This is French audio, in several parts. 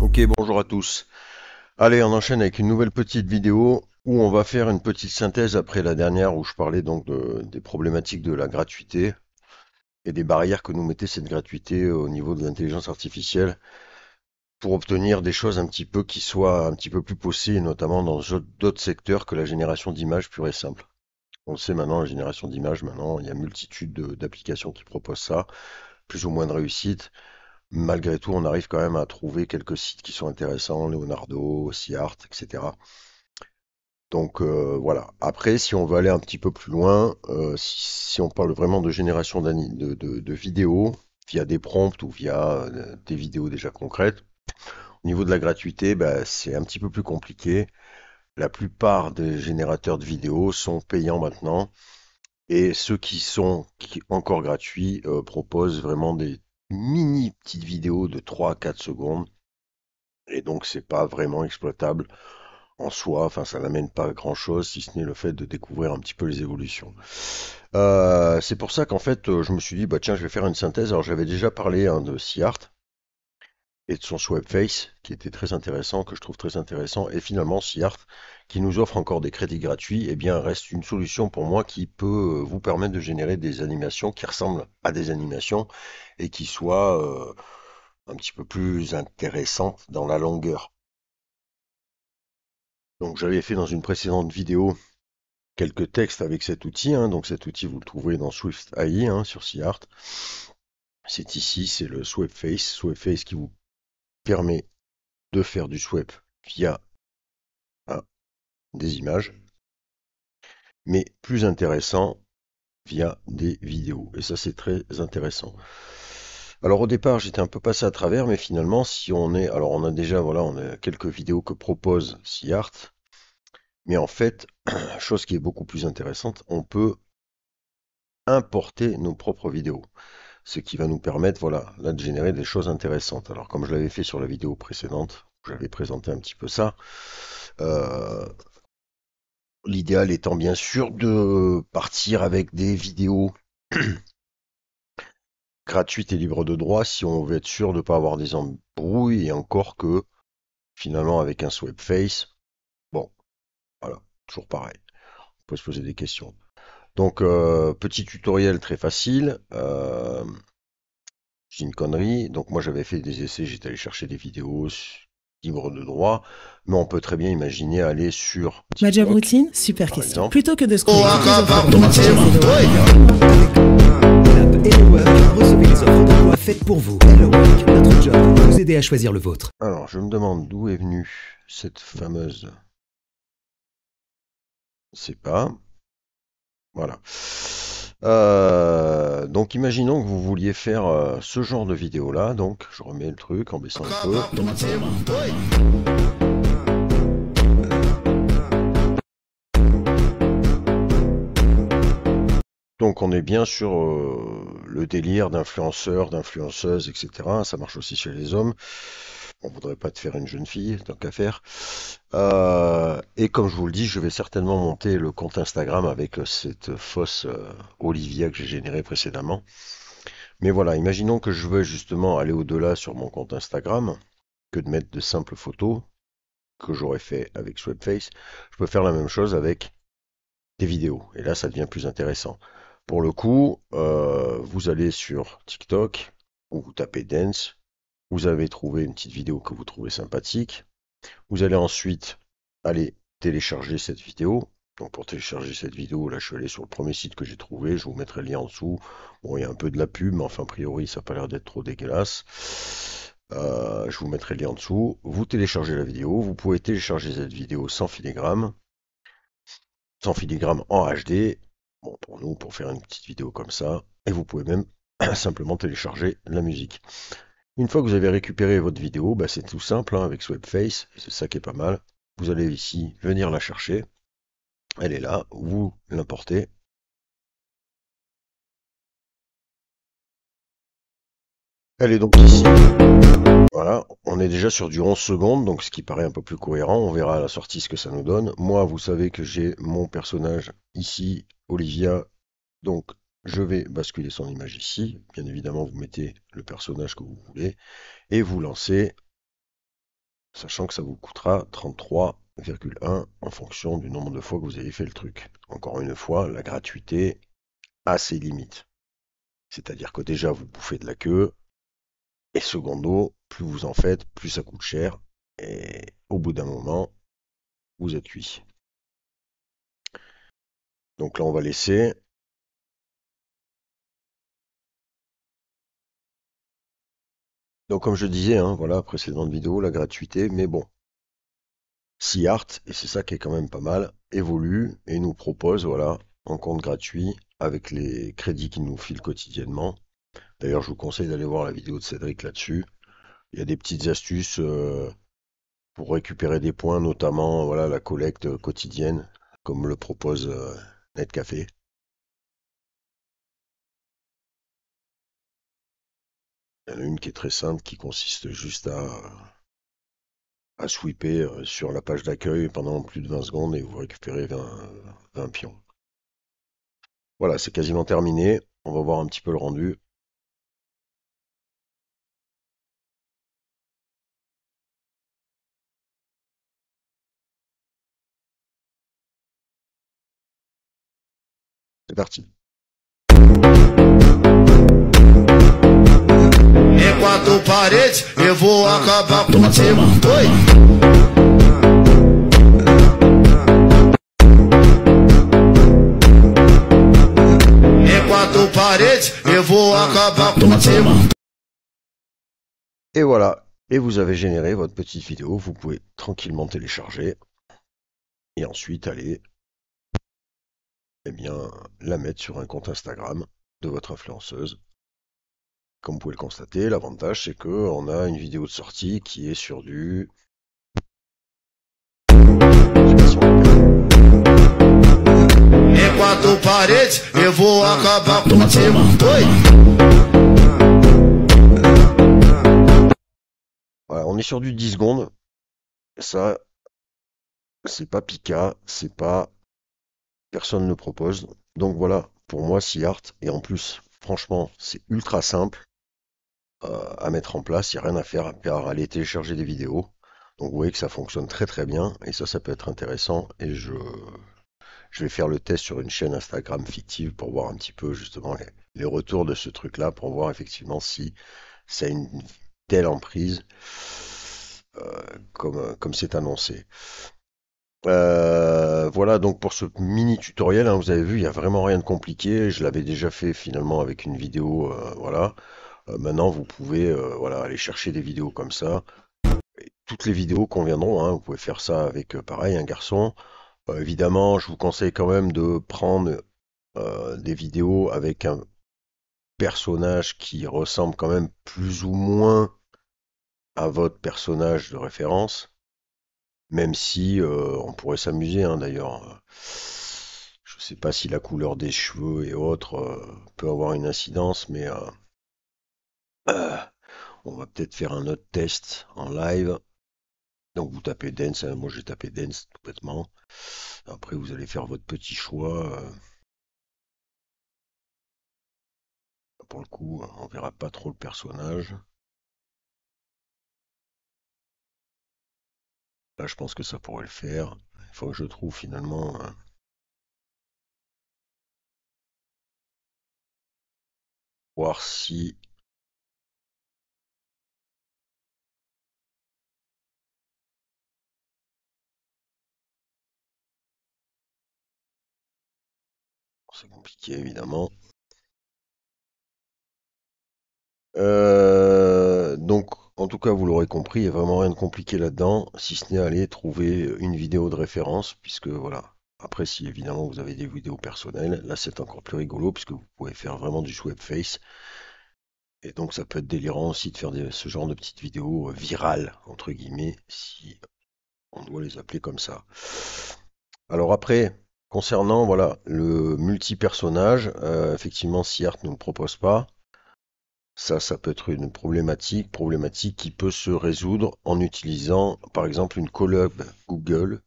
Ok, bonjour à tous. Allez, on enchaîne avec une nouvelle petite vidéo où on va faire une petite synthèse après la dernière où je parlais donc des problématiques de la gratuité et des barrières que nous mettait cette gratuité au niveau de l'intelligence artificielle pour obtenir des choses un petit peu qui soient un petit peu plus poussées, notamment dans d'autres secteurs que la génération d'images pure et simple. On le sait maintenant, la génération d'images, maintenant, il y a multitude d'applications qui proposent ça, plus ou moins de réussite. Malgré tout, on arrive quand même à trouver quelques sites qui sont intéressants, Leonardo, SeaArt, etc. Donc voilà. Après, si on veut aller un petit peu plus loin, si on parle vraiment de génération de vidéos via des prompts ou via des vidéos déjà concrètes, au niveau de la gratuité, bah, c'est un petit peu plus compliqué. La plupart des générateurs de vidéos sont payants maintenant et ceux qui encore gratuits proposent vraiment des mini petites vidéos de 3 à 4 secondes et donc c'est pas vraiment exploitable en soi, enfin ça n'amène pas grand-chose si ce n'est le fait de découvrir un petit peu les évolutions. C'est pour ça qu'en fait je me suis dit bah tiens je vais faire une synthèse. Alors j'avais déjà parlé hein, de SeaArt et de son Swapface qui était très intéressant, que je trouve très intéressant, et finalement SeaArt qui nous offre encore des crédits gratuits, eh bien reste une solution pour moi qui peut vous permettre de générer des animations qui ressemblent à des animations et qui soient un petit peu plus intéressantes dans la longueur. Donc j'avais fait dans une précédente vidéo quelques textes avec cet outil, hein. Donc cet outil, vous le trouverez dans Swift AI hein, sur SeaArt. C'est ici, c'est le Swapface. Swapface qui vous permet de faire du swap via hein, des images, mais plus intéressant via des vidéos. Et ça, c'est très intéressant. Alors au départ, j'étais un peu passé à travers, mais finalement, si on est, alors on a déjà, voilà, on a quelques vidéos que propose SeaArt, mais en fait, chose qui est beaucoup plus intéressante, on peut importer nos propres vidéos. Ce qui va nous permettre, voilà, là de générer des choses intéressantes. Alors comme je l'avais fait sur la vidéo précédente, j'avais présenté un petit peu ça, euh, l'idéal étant bien sûr de partir avec des vidéos gratuites et libres de droit si on veut être sûr de ne pas avoir des embrouilles et encore que finalement avec un Swapface, bon, voilà, toujours pareil, on peut se poser des questions. Donc petit tutoriel très facile. J'ai une connerie. Donc moi j'avais fait des essais, j'étais allé chercher des vidéos libres de droit, mais on peut très bien imaginer aller sur Ma job TikTok, routine, super par question. exemple. Plutôt que de scroller toutes les offres d'emploi, j'ai L'app HelloWork, recevez les offres d'emploi faites pour vous. HelloWork, notre job, vous aider à choisir le vôtre. Alors je me demande d'où est venue cette fameuse. C'est pas. Voilà. Donc imaginons que vous vouliez faire ce genre de vidéo là. Donc je remets le truc en baissant un peu. Donc on est bien sur le délire d'influenceurs, d'influenceuses, etc. Ça marche aussi chez les hommes. On voudrait pas te faire une jeune fille, tant qu'à faire. Et comme je vous le dis, je vais certainement monter le compte Instagram avec cette fausse Olivia que j'ai générée précédemment. Mais voilà, imaginons que je veux justement aller au-delà sur mon compte Instagram que de mettre de simples photos que j'aurais fait avec Swapface. Je peux faire la même chose avec des vidéos. Et là, ça devient plus intéressant. Pour le coup, vous allez sur TikTok, où vous tapez Dance, vous avez trouvé une petite vidéo que vous trouvez sympathique. Vous allez ensuite aller télécharger cette vidéo. Donc pour télécharger cette vidéo, là je suis allé sur le premier site que j'ai trouvé, je vous mettrai le lien en dessous. Bon, il y a un peu de la pub, mais enfin a priori ça n'a pas l'air d'être trop dégueulasse. Je vous mettrai le lien en dessous. Vous téléchargez la vidéo, vous pouvez télécharger cette vidéo sans filigrane en HD. Bon, pour nous, pour faire une petite vidéo comme ça. Et vous pouvez même simplement télécharger la musique. Une fois que vous avez récupéré votre vidéo, bah, c'est tout simple hein, avec Swapface, c'est ça qui est pas mal. Vous allez ici venir la chercher. Elle est là, vous l'importez. Elle est donc ici. Voilà, on est déjà sur du 11 secondes, donc ce qui paraît un peu plus cohérent. On verra à la sortie ce que ça nous donne. Moi, vous savez que j'ai mon personnage ici, Olivia. Donc, je vais basculer son image ici. Bien évidemment, vous mettez le personnage que vous voulez et vous lancez sachant que ça vous coûtera 33,1 en fonction du nombre de fois que vous avez fait le truc. Encore une fois, la gratuité a ses limites. C'est-à-dire que déjà, vous bouffez de la queue, et secondo, plus vous en faites, plus ça coûte cher, et au bout d'un moment, vous êtes cuit. Donc là, on va laisser. Donc comme je disais, hein, voilà, précédente vidéo, la gratuité, mais bon, SeaArt, et c'est ça qui est quand même pas mal, évolue et nous propose, voilà, un compte gratuit avec les crédits qu'il nous file quotidiennement. D'ailleurs, je vous conseille d'aller voir la vidéo de Cédric là-dessus. Il y a des petites astuces pour récupérer des points, notamment voilà, la collecte quotidienne, comme le propose Netcafé. Il y en a une qui est très simple, qui consiste juste à sweeper sur la page d'accueil pendant plus de 20 secondes et vous récupérez 20 pions. Voilà, c'est quasiment terminé. On va voir un petit peu le rendu. C'est parti. Em quatro paredes, eu vou acabar contigo. Oi! Em quatro paredes, eu vou acabar contigo. Et voilà. Et vous avez généré votre petite vidéo. Vous pouvez tranquillement télécharger. Et ensuite aller eh bien, la mettre sur un compte Instagram de votre influenceuse. Comme vous pouvez le constater, l'avantage c'est qu'on a une vidéo de sortie qui est sur du... Je sais pas si on l'appelle. Em quatro paredes, eu vou acabar contigo. Oi! Voilà, on est sur du 10 secondes. Ça, c'est pas Pika, c'est pas... Personne ne propose. Donc voilà, pour moi, SeaArt. Et en plus, franchement, c'est ultra simple à mettre en place. Il n'y a rien à faire à part aller télécharger des vidéos. Donc vous voyez que ça fonctionne très très bien. Et ça peut être intéressant. Et je vais faire le test sur une chaîne Instagram fictive pour voir un petit peu justement les retours de ce truc-là. Pour voir effectivement si ça a une telle emprise comme c'est annoncé. Voilà donc pour ce mini tutoriel, hein, vous avez vu, il n'y a vraiment rien de compliqué. Je l'avais déjà fait finalement avec une vidéo, voilà. Maintenant, vous pouvez voilà, aller chercher des vidéos comme ça. Et toutes les vidéos conviendront, hein. Vous pouvez faire ça avec, pareil, un garçon. Évidemment, je vous conseille quand même de prendre des vidéos avec un personnage qui ressemble quand même plus ou moins à votre personnage de référence. Même si on pourrait s'amuser, hein, d'ailleurs. Je sais pas si la couleur des cheveux et autres peut avoir une incidence, mais euh, on va peut-être faire un autre test en live. Donc vous tapez Dance, hein, moi j'ai tapé Dance tout bêtement. Après vous allez faire votre petit choix. Pour le coup, on verra pas trop le personnage. Là je pense que ça pourrait le faire. Il faut que je trouve finalement voir si c'est compliqué évidemment. Donc, en tout cas, vous l'aurez compris, il n'y a vraiment rien de compliqué là-dedans, si ce n'est aller trouver une vidéo de référence, puisque voilà. Après, si évidemment vous avez des vidéos personnelles, là c'est encore plus rigolo, puisque vous pouvez faire vraiment du swipe face. Et donc, ça peut être délirant aussi de faire ce genre de petites vidéos virales, entre guillemets, si on doit les appeler comme ça. Alors après, concernant voilà le multi-personnage, effectivement, SeaArt ne le propose pas. Ça peut être une problématique qui peut se résoudre en utilisant, par exemple, une collab Google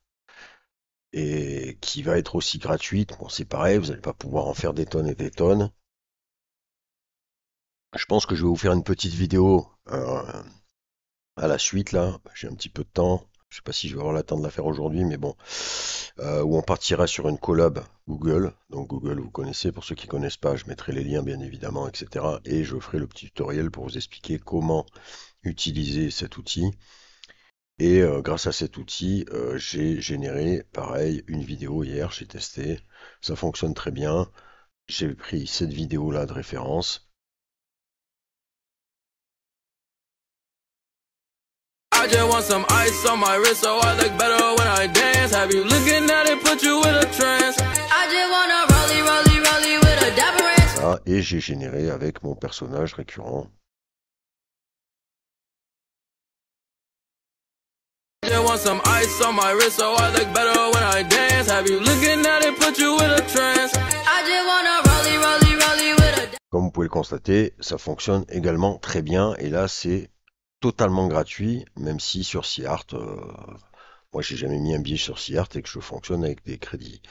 et qui va être aussi gratuite. Bon, c'est pareil, vous n'allez pas pouvoir en faire des tonnes et des tonnes. Je pense que je vais vous faire une petite vidéo à la suite là. J'ai un petit peu de temps. Je sais pas si je vais avoir le temps de la faire aujourd'hui, mais bon. Où on partira sur une collab Google. Donc Google, vous connaissez. Pour ceux qui connaissent pas, je mettrai les liens bien évidemment, etc. Et je ferai le petit tutoriel pour vous expliquer comment utiliser cet outil. Et grâce à cet outil, j'ai généré, pareil, une vidéo hier. J'ai testé. Ça fonctionne très bien. J'ai pris cette vidéo-là de référence. I just want some ice on my wrist so I look better when I dance. Have you looking at it, put you in a trance? I just wanna rollie, rollie, rollie with a dapper ranch. Voilà, et j'ai généré avec mon personnage récurrent. I just want some ice on my wrist so I look better when I dance. Have you looking at it, put you in a trance? I just wanna rollie, rollie, rollie with a. Comme vous pouvez le constater, ça fonctionne également très bien. Et là, c'est totalement gratuit, même si sur SeaArt, moi j'ai jamais mis un billet sur SeaArt et que je fonctionne avec des crédits.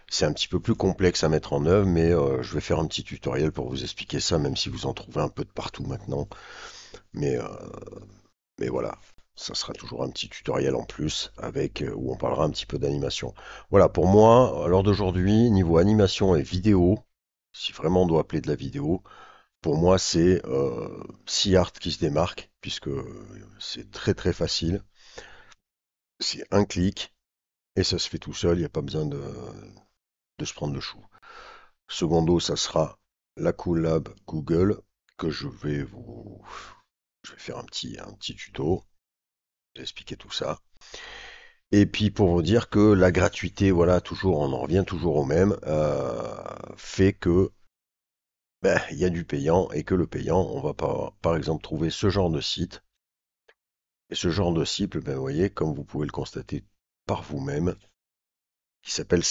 C'est un petit peu plus complexe à mettre en œuvre, mais je vais faire un petit tutoriel pour vous expliquer ça, même si vous en trouvez un peu de partout maintenant. Mais, euh, mais voilà, ça sera toujours un petit tutoriel en plus avec où on parlera un petit peu d'animation. Voilà, pour moi, à l'heure d'aujourd'hui, niveau animation et vidéo, si vraiment on doit appeler de la vidéo, pour moi c'est SeaArt qui se démarque, puisque c'est très très facile. C'est un clic et ça se fait tout seul, il n'y a pas besoin de se prendre le chou. Secondo, ça sera la collab Google que je vais faire un petit tuto, vous expliquer tout ça. Et puis pour vous dire que la gratuité, voilà, toujours, on en revient toujours au même, fait que ben, il y a du payant et que le payant, on va pas, par exemple, trouver ce genre de site. Et ce genre de site, ben, vous voyez, comme vous pouvez le constater par vous-même, qui s'appelle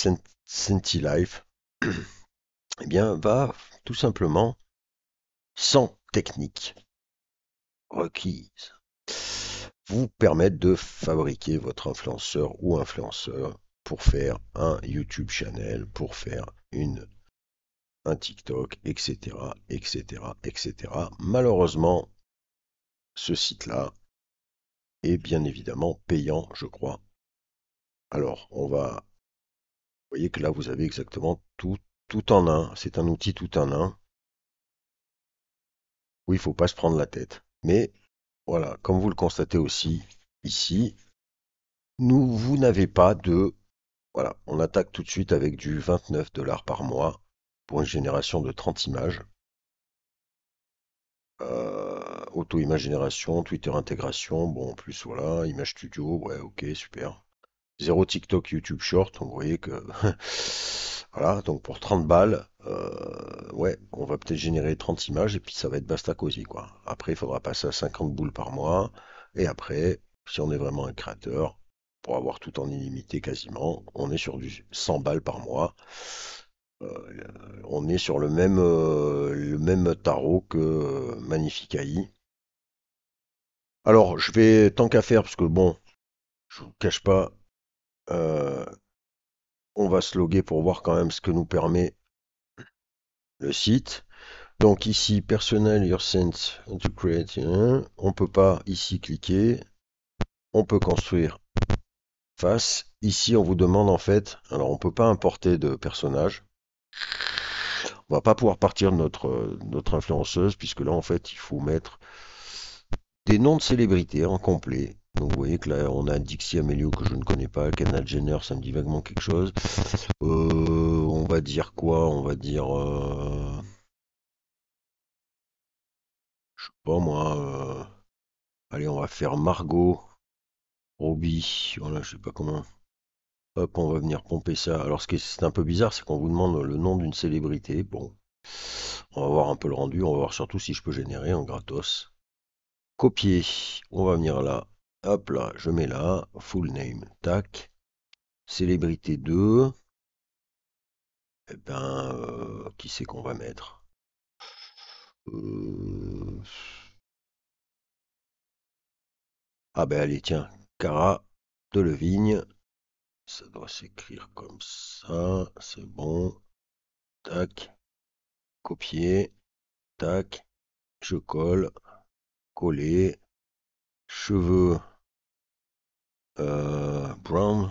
Centilife, eh bien, va tout simplement, sans technique requise, vous permettre de fabriquer votre influenceur ou influenceur pour faire un YouTube channel, pour faire un TikTok, etc., etc., etc. Malheureusement, ce site-là est bien évidemment payant, je crois. Alors, vous voyez que là, vous avez exactement tout en un. C'est un outil tout en un où il ne faut pas se prendre la tête. Mais voilà, comme vous le constatez aussi ici, vous n'avez pas de. Voilà, on attaque tout de suite avec du 29 $ par mois pour une génération de 30 images. Auto-image génération, Twitter intégration, bon, en plus, voilà, image studio, ouais, ok, super. Zéro TikTok, YouTube Short, donc vous voyez que. Voilà, donc pour 30 balles, ouais, on va peut-être générer 30 images et puis ça va être basta cosy, quoi. Après, il faudra passer à 50 boules par mois. Et après, si on est vraiment un créateur, pour avoir tout en illimité quasiment, on est sur du 100 balles par mois. On est sur le même tarot que Magnifique AI. Alors, je vais, tant qu'à faire, parce que bon, je vous cache pas, euh, on va se loguer pour voir quand même ce que nous permet le site. Donc ici, Personal Your Sense to Create, hein, on peut pas ici cliquer, on peut construire face. Ici, on vous demande en fait, alors on peut pas importer de personnage. On va pas pouvoir partir de notre influenceuse, puisque là, en fait, il faut mettre des noms de célébrités en complet. Donc vous voyez que là, on a Dixie Amelio que je ne connais pas, Kendall Jenner, ça me dit vaguement quelque chose. On va dire quoi? On va dire, je sais pas moi, allez, on va faire Margot Robbie, voilà, je sais pas comment. Hop, on va venir pomper ça. Alors, ce qui est un peu bizarre, c'est qu'on vous demande le nom d'une célébrité. Bon, on va voir un peu le rendu. On va voir surtout si je peux générer en gratos. Copier. On va venir là. Hop là, je mets là. Full name. Tac. Célébrité 2. Eh ben, qui c'est qu'on va mettre? Euh, Ah ben allez, tiens. Cara Delevingne. Ça doit s'écrire comme ça. C'est bon. Tac. Copier. Tac. Je colle. Coller. Cheveux brown.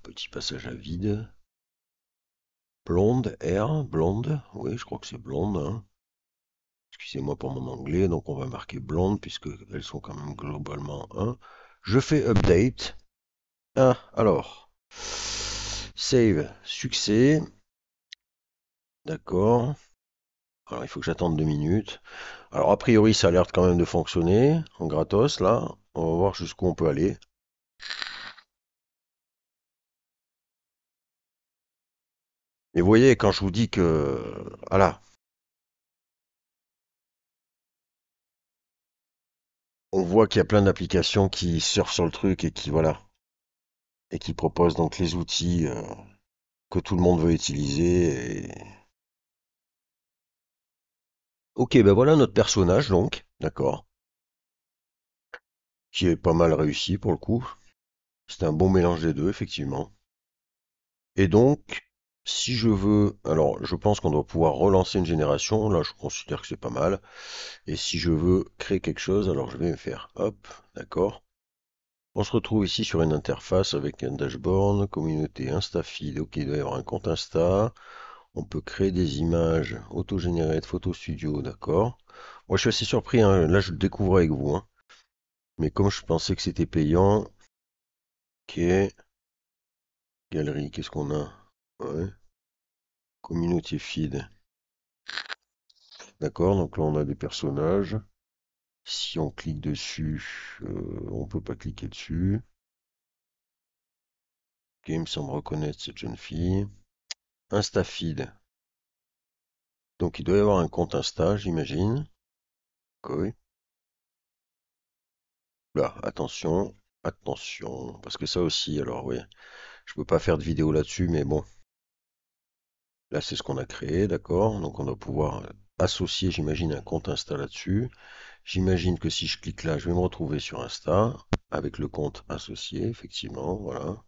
Petit passage à vide. Blonde, hair, blonde. Oui, je crois que c'est blonde, hein. Excusez-moi pour mon anglais, donc on va marquer blonde puisque elles sont quand même globalement 1. Je fais update. Ah, alors. Save, succès. D'accord. Alors il faut que j'attende 2 minutes. Alors a priori ça a l'air quand même de fonctionner en gratos là. On va voir jusqu'où on peut aller. Et vous voyez quand je vous dis que voilà, on voit qu'il y a plein d'applications qui surfent sur le truc et qui voilà et qui proposent donc les outils que tout le monde veut utiliser. Ok, ben voilà notre personnage donc, d'accord, qui est pas mal réussi pour le coup. C'est un bon mélange des deux effectivement. Et donc, si je veux, alors je pense qu'on doit pouvoir relancer une génération. Là, je considère que c'est pas mal. Et si je veux créer quelque chose, alors je vais me faire, hop, d'accord. On se retrouve ici sur une interface avec un dashboard, communauté InstaFeed. Ok, il doit y avoir un compte Insta. On peut créer des images, auto-générées de Photo Studio, d'accord. Moi, je suis assez surpris, hein. Là, je le découvre avec vous, hein. Mais comme je pensais que c'était payant, ok. Galerie, qu'est-ce qu'on a? Ouais. Communauté feed. D'accord, donc là on a des personnages. Si on clique dessus, on peut pas cliquer dessus. Ok, il me semble reconnaître cette jeune fille. InstaFeed. Donc il doit y avoir un compte Insta, j'imagine. Ok. Là, attention, attention, parce que ça aussi, alors oui, je peux pas faire de vidéo là-dessus, mais bon, là c'est ce qu'on a créé, d'accord. Donc on doit pouvoir associer, j'imagine, un compte Insta là-dessus. J'imagine que si je clique là, je vais me retrouver sur Insta avec le compte associé, effectivement, voilà.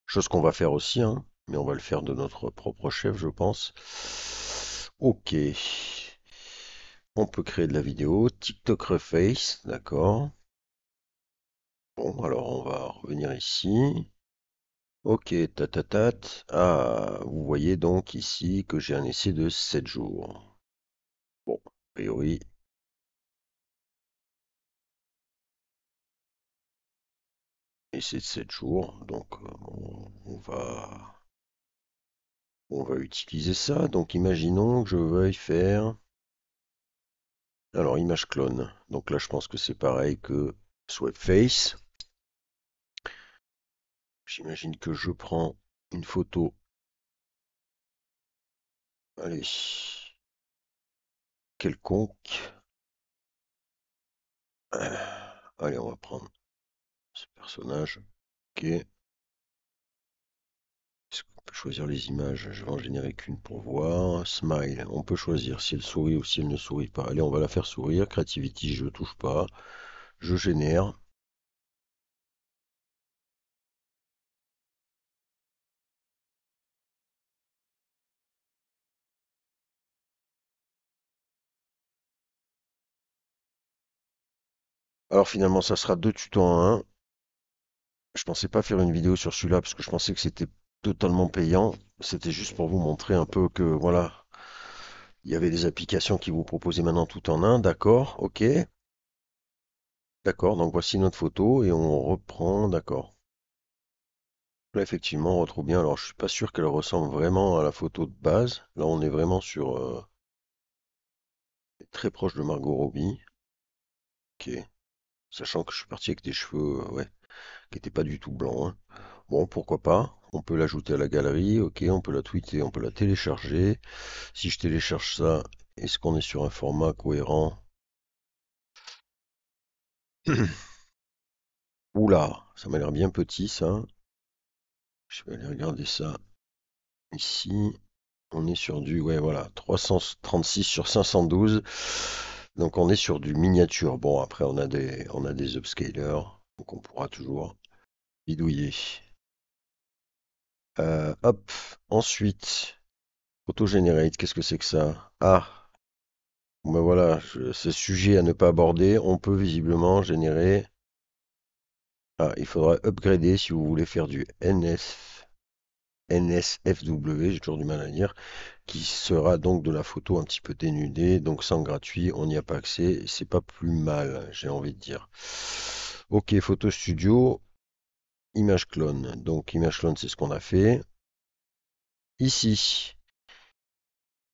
Chose qu'on va faire aussi, hein, mais on va le faire de notre propre chef, je pense. Ok. On peut créer de la vidéo. TikTok Reface, d'accord. Bon, alors on va revenir ici. Ok, tatatat. Ah, vous voyez donc ici que j'ai un essai de 7 jours. Bon, a priori, essai de 7 jours. Donc, on va utiliser ça. Donc, imaginons que je veuille faire. Alors, image clone. Donc là, je pense que c'est pareil que Swipeface. J'imagine que je prends une photo. Allez, quelconque. Allez, on va prendre ce personnage. Ok. Est-ce qu'on peut choisir les images? Je vais en générer qu'une pour voir. Smile. On peut choisir si elle sourit ou si elle ne sourit pas. Allez, on va la faire sourire. Creativity, je touche pas. Je génère. Alors finalement, ça sera deux tutos en un. Je pensais pas faire une vidéo sur celui-là parce que je pensais que c'était totalement payant. C'était juste pour vous montrer un peu que voilà, il y avait des applications qui vous proposaient maintenant tout en un. D'accord, ok. D'accord, donc voici notre photo et on reprend. D'accord. Là, effectivement, on retrouve bien. Alors, je suis pas sûr qu'elle ressemble vraiment à la photo de base. Là, on est vraiment sur très proche de Margot Robbie. Ok. Sachant que je suis parti avec des cheveux, ouais, qui étaient pas du tout blancs, hein. Bon, pourquoi pas. On peut l'ajouter à la galerie. Ok, on peut la tweeter, on peut la télécharger. Si je télécharge ça, est-ce qu'on est sur un format cohérent? Oula, ça m'a l'air bien petit, ça. Je vais aller regarder ça ici. On est sur du, ouais, voilà, 336 sur 512. Donc on est sur du miniature. Bon, après on a des upscalers, donc on pourra toujours bidouiller. Hop, ensuite, auto-generate, qu'est-ce que c'est que ça? Ah, Ben voilà, ce sujet à ne pas aborder. On peut visiblement générer. Ah, il faudra upgrader si vous voulez faire du NSFW, j'ai toujours du mal à dire, qui sera donc de la photo un petit peu dénudée, donc sans gratuit, on n'y a pas accès, et c'est pas plus mal, j'ai envie de dire. Ok, Photo Studio, image clone. Donc image clone, c'est ce qu'on a fait. Ici.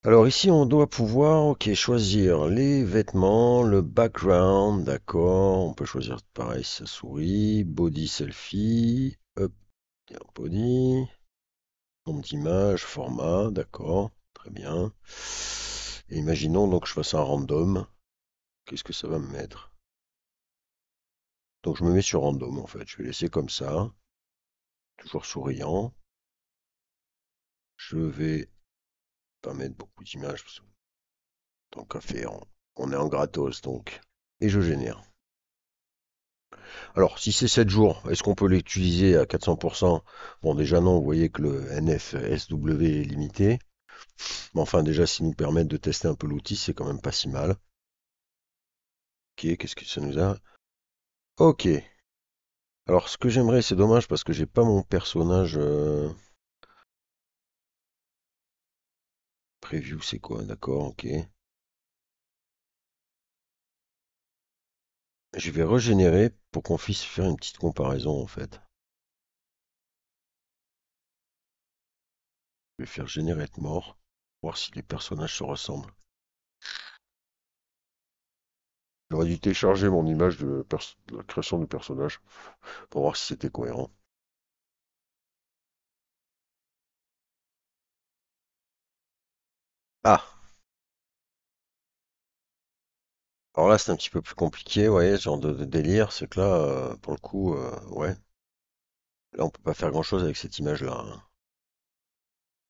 Alors ici, on doit pouvoir, ok, choisir les vêtements, le background, d'accord. On peut choisir pareil sa souris, body selfie, up, body, nombre d'image, format, d'accord, très bien. Et imaginons donc que je fasse un random. Qu'est-ce que ça va me mettre? Donc je me mets sur random en fait. Je vais laisser comme ça, toujours souriant. Je vais pas mettre beaucoup d'images parce que tant qu'à faire, on est en gratos donc. Et je génère. Alors, si c'est 7 jours, est-ce qu'on peut l'utiliser à 400%? Bon, déjà non, vous voyez que le NFSW est limité. Mais enfin, déjà, s'ils nous permettent de tester un peu l'outil, c'est quand même pas si mal. Ok, qu'est-ce que ça nous a? Ok. Alors, ce que j'aimerais, c'est dommage parce que j'ai pas mon personnage preview, c'est quoi? D'accord, ok. Je vais régénérer pour qu'on puisse faire une petite comparaison en fait. Je vais faire générer de mort, voir si les personnages se ressemblent. J'aurais dû télécharger mon image de la création du personnage pour voir si c'était cohérent. Ah, alors là c'est un petit peu plus compliqué, ouais, ce genre de délire, c'est que là, pour le coup, ouais, là on peut pas faire grand-chose avec cette image-là, hein.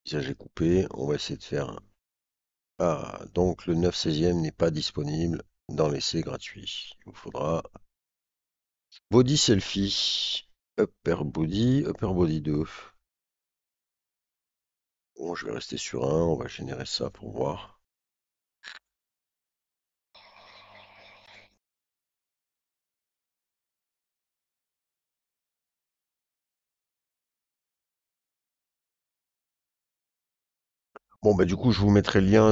Visage est coupé, on va essayer de faire. Ah, donc le 9/16e n'est pas disponible dans l'essai gratuit. Il vous faudra body selfie, upper body 2. Bon, je vais rester sur un, on va générer ça pour voir. Bon, bah du coup, je vous mettrai le lien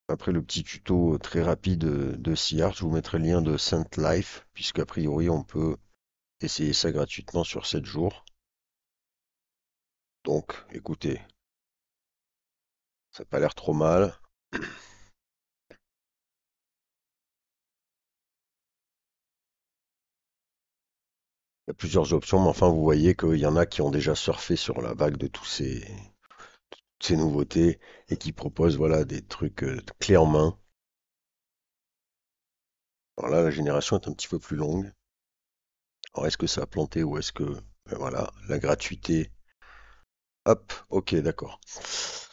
après le petit tuto très rapide de Sear, je vous mettrai le lien de Saint Life, puisque a priori, on peut essayer ça gratuitement sur 7 jours. Donc, écoutez, ça n'a pas l'air trop mal. Il y a plusieurs options, mais enfin, vous voyez qu'il y en a qui ont déjà surfé sur la vague de ces nouveautés et qui proposent voilà, des trucs clés en main. Alors là, la génération est un petit peu plus longue. Alors, est-ce que ça a planté ou est-ce que, ben voilà, la gratuité. Hop, ok, d'accord.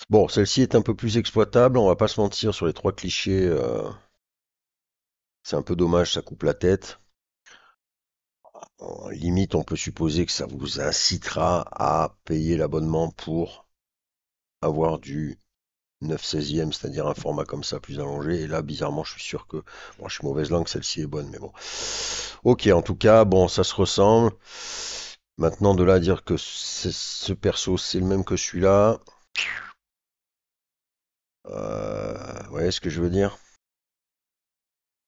Bon, celle-ci est un peu plus exploitable, on va pas se mentir sur les trois clichés. C'est un peu dommage, ça coupe la tête. En limite, on peut supposer que ça vous incitera à payer l'abonnement pour avoir du 9/16e, c'est-à-dire un format comme ça plus allongé. Et là, bizarrement, je suis sûr que. Bon, je suis mauvaise langue, celle-ci est bonne, mais bon. Ok, en tout cas, bon, ça se ressemble. Maintenant, de là à dire que ce perso, c'est le même que celui-là. Vous voyez ce que je veux dire?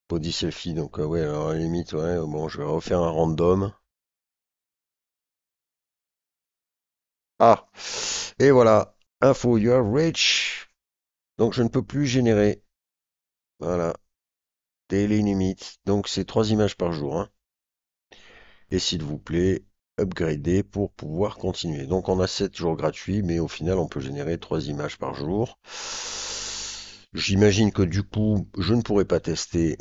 Body selfie, donc ouais, alors à la limite, ouais, bon, je vais refaire un random. Ah, et voilà, info, you are rich. Donc je ne peux plus générer. Voilà, daily limit. Donc c'est 3 images par jour, hein. Et s'il vous plaît, upgrader pour pouvoir continuer. Donc on a 7 jours gratuits, mais au final on peut générer 3 images par jour. J'imagine que du coup, je ne pourrai pas tester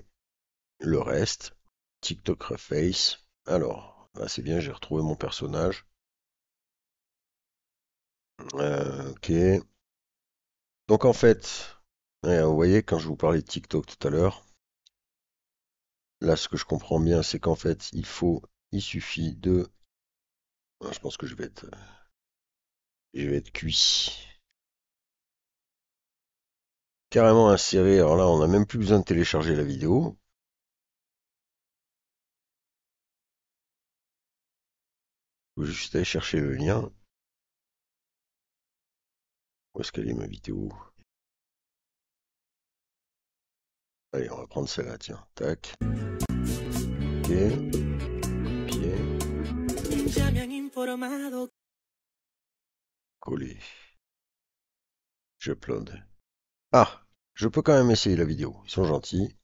le reste. TikTok Reface. Alors, là c'est bien, j'ai retrouvé mon personnage. Ok. Donc en fait, vous voyez, quand je vous parlais de TikTok tout à l'heure, là ce que je comprends bien, c'est qu'en fait, il suffit de. Ah, je pense que je vais être cuit. carrément inséré. Alors là, on n'a même plus besoin de télécharger la vidéo. Faut juste aller chercher le lien. Où est-ce qu'elle est ma vidéo? Allez, on va prendre celle-là, tiens. Tac. Ok. Pied. Ya me han informado. Coller. J'upload. Ah! Je peux quand même essayer la vidéo. Ils sont gentils.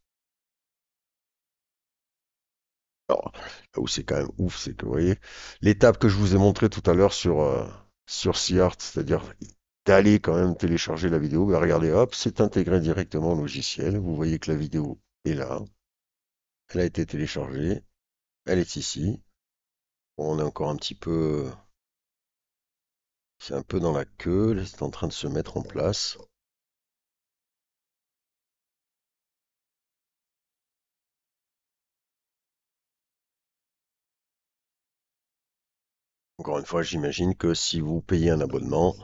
Alors, là où c'est quand même ouf, c'est que vous voyez, l'étape que je vous ai montrée tout à l'heure sur SeaArt, c'est-à-dire d'aller quand même télécharger la vidéo, ben regardez, hop, c'est intégré directement au logiciel. Vous voyez que la vidéo est là. Elle a été téléchargée. Elle est ici. Bon, on est encore un petit peu. C'est un peu dans la queue. Là, c'est en train de se mettre en place. Encore une fois, j'imagine que si vous payez un abonnement,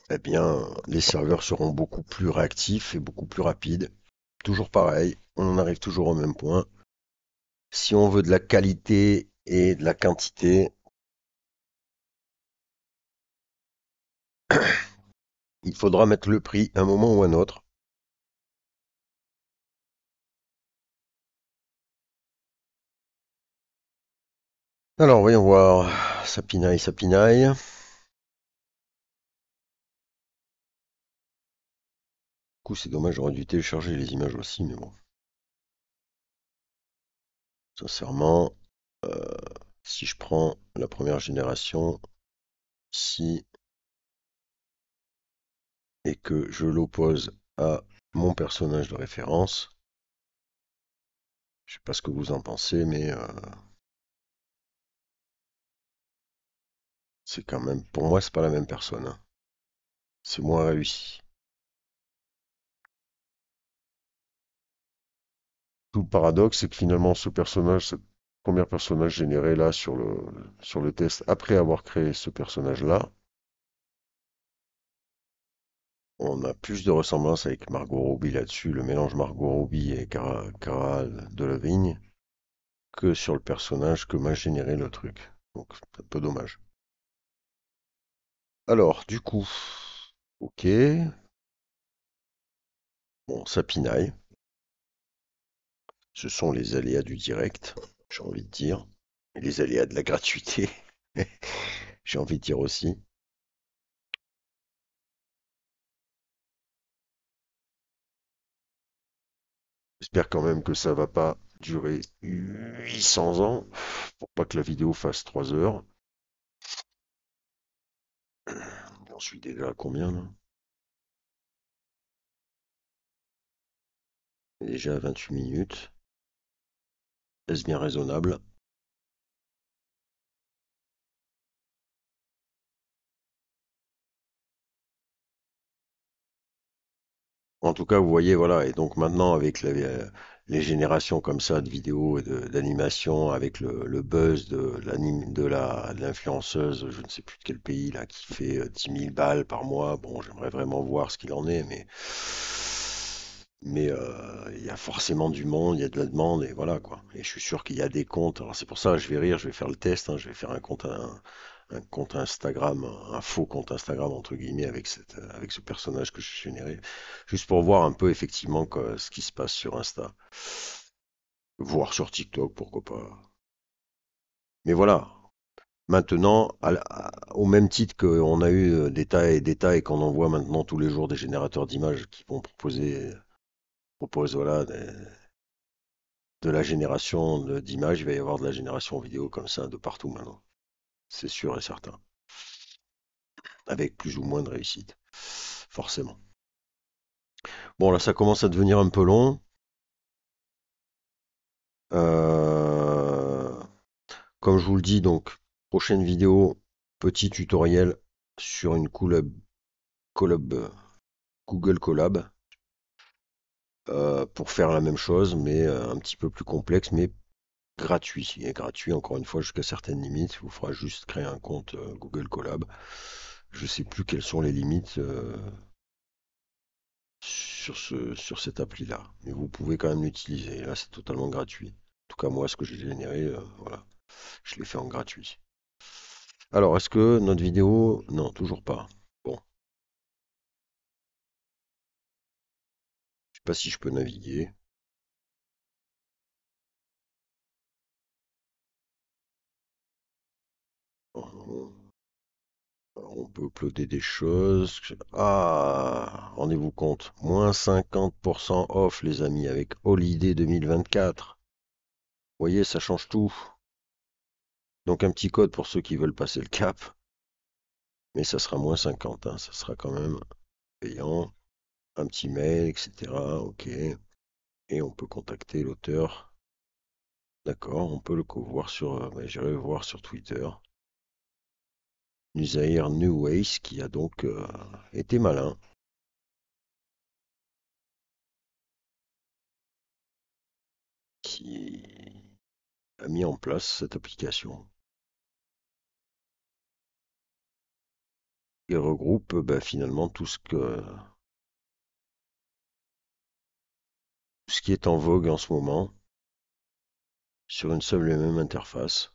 eh bien, les serveurs seront beaucoup plus réactifs et beaucoup plus rapides. Toujours pareil, on en arrive toujours au même point. Si on veut de la qualité et de la quantité, il faudra mettre le prix à un moment ou à un autre. Alors, voyons voir. Ça pinaille, ça pinaille. Du coup, c'est dommage, j'aurais dû télécharger les images aussi, mais bon. Sincèrement, euh, si je prends la première génération ici et que je l'oppose à mon personnage de référence, je sais pas ce que vous en pensez, mais c'est quand même, pour moi, c'est pas la même personne, hein. C'est moins réussi. Tout le paradoxe, c'est que finalement, ce personnage, ce premier personnage généré là sur le test, après avoir créé ce personnage-là, on a plus de ressemblance avec Margot Robbie là-dessus, le mélange Margot Robbie et Cara Delevingne, que sur le personnage que m'a généré le truc. Donc, c'est un peu dommage. Alors, du coup, ok, bon, ça pinaille. Ce sont les aléas du direct, j'ai envie de dire. Et les aléas de la gratuité, j'ai envie de dire aussi. J'espère quand même que ça va pas durer 800 ans pour pas que la vidéo fasse 3 heures. J'en suis déjà à combien là? Déjà à 28 minutes. Est-ce bien raisonnable? En tout cas, vous voyez, voilà. Et donc maintenant, avec les générations comme ça de vidéos et d'animations, avec le buzz de l'influenceuse, je ne sais plus de quel pays, là, qui fait 10 000 balles par mois. Bon, j'aimerais vraiment voir ce qu'il en est, mais il y a forcément du monde, il y a de la demande, et voilà, quoi. Et je suis sûr qu'il y a des comptes. Alors c'est pour ça, je vais rire, je vais faire le test, hein, je vais faire un compte Instagram, un faux compte Instagram entre guillemets avec ce personnage que je généré, juste pour voir un peu effectivement ce qui se passe sur Insta, voir sur TikTok, pourquoi pas. Mais voilà, maintenant, au même titre qu'on a eu des tas et qu'on en voit maintenant tous les jours des générateurs d'images qui vont proposent voilà, de la génération d'images, il va y avoir de la génération vidéo comme ça de partout maintenant. C'est sûr et certain. Avec plus ou moins de réussite. Forcément. Bon, là, ça commence à devenir un peu long. Euh, Comme je vous le dis, donc, prochaine vidéo, petit tutoriel sur une collab, Google Collab, pour faire la même chose, mais un petit peu plus complexe, mais gratuit. Et gratuit, encore une fois, jusqu'à certaines limites. Il vous fera juste créer un compte Google Collab. Je sais plus quelles sont les limites sur cette appli-là. Mais vous pouvez quand même l'utiliser. Là, c'est totalement gratuit. En tout cas, moi, ce que j'ai généré, voilà, je l'ai fait en gratuit. Alors, est-ce que notre vidéo... Non, toujours pas. Bon, je sais pas si je peux naviguer. Alors, on peut uploader des choses. Ah, rendez-vous compte. Moins 50% off, les amis, avec Holiday 2024. Vous voyez, ça change tout. Donc, un petit code pour ceux qui veulent passer le cap. Mais ça sera moins 50, hein. Ça sera quand même payant. Un petit mail, etc. Ok. Et on peut contacter l'auteur. D'accord, on peut le voir sur... j'irai le voir sur Twitter. Nusair Newways qui a donc été malin. Qui a mis en place cette application. Il regroupe finalement tout ce qui est en vogue en ce moment sur une seule et même interface.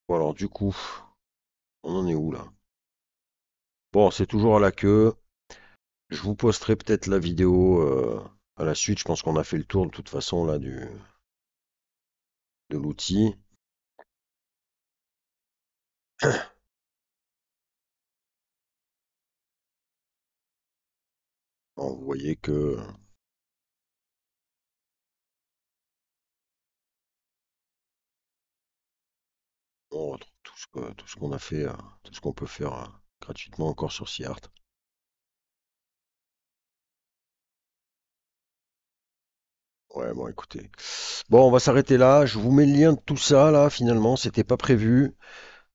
Bon alors du coup, on en est où là? Bon, c'est toujours à la queue. Je vous posterai peut-être la vidéo à la suite. Je pense qu'on a fait le tour de toute façon là de l'outil. Bon, vous voyez que on retrouve tout ce qu'on a fait, tout ce qu'on peut faire gratuitement encore sur SeaArt. Ouais, bon, écoutez. Bon, on va s'arrêter là. Je vous mets le lien de tout ça, là, finalement. C'était pas prévu.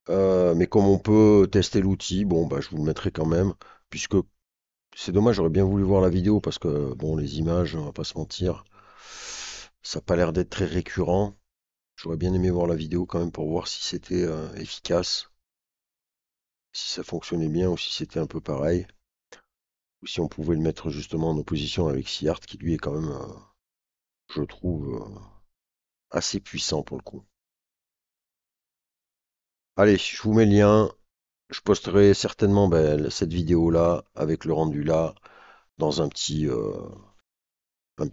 Mais comme on peut tester l'outil, bon, bah, je vous le mettrai quand même. Puisque c'est dommage, j'aurais bien voulu voir la vidéo parce que, bon, les images, on va pas se mentir, ça n'a pas l'air d'être très récurrent. J'aurais bien aimé voir la vidéo quand même pour voir si c'était efficace, si ça fonctionnait bien ou si c'était un peu pareil. Ou si on pouvait le mettre justement en opposition avec SeaArt qui lui est quand même, je trouve, assez puissant pour le coup. Allez, je vous mets le lien. Je posterai certainement cette vidéo-là avec le rendu là dans un petit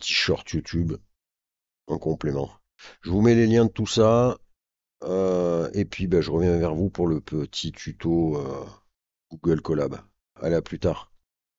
short YouTube en complément. Je vous mets les liens de tout ça et puis je reviens vers vous pour le petit tuto Google Colab. Allez, à plus tard.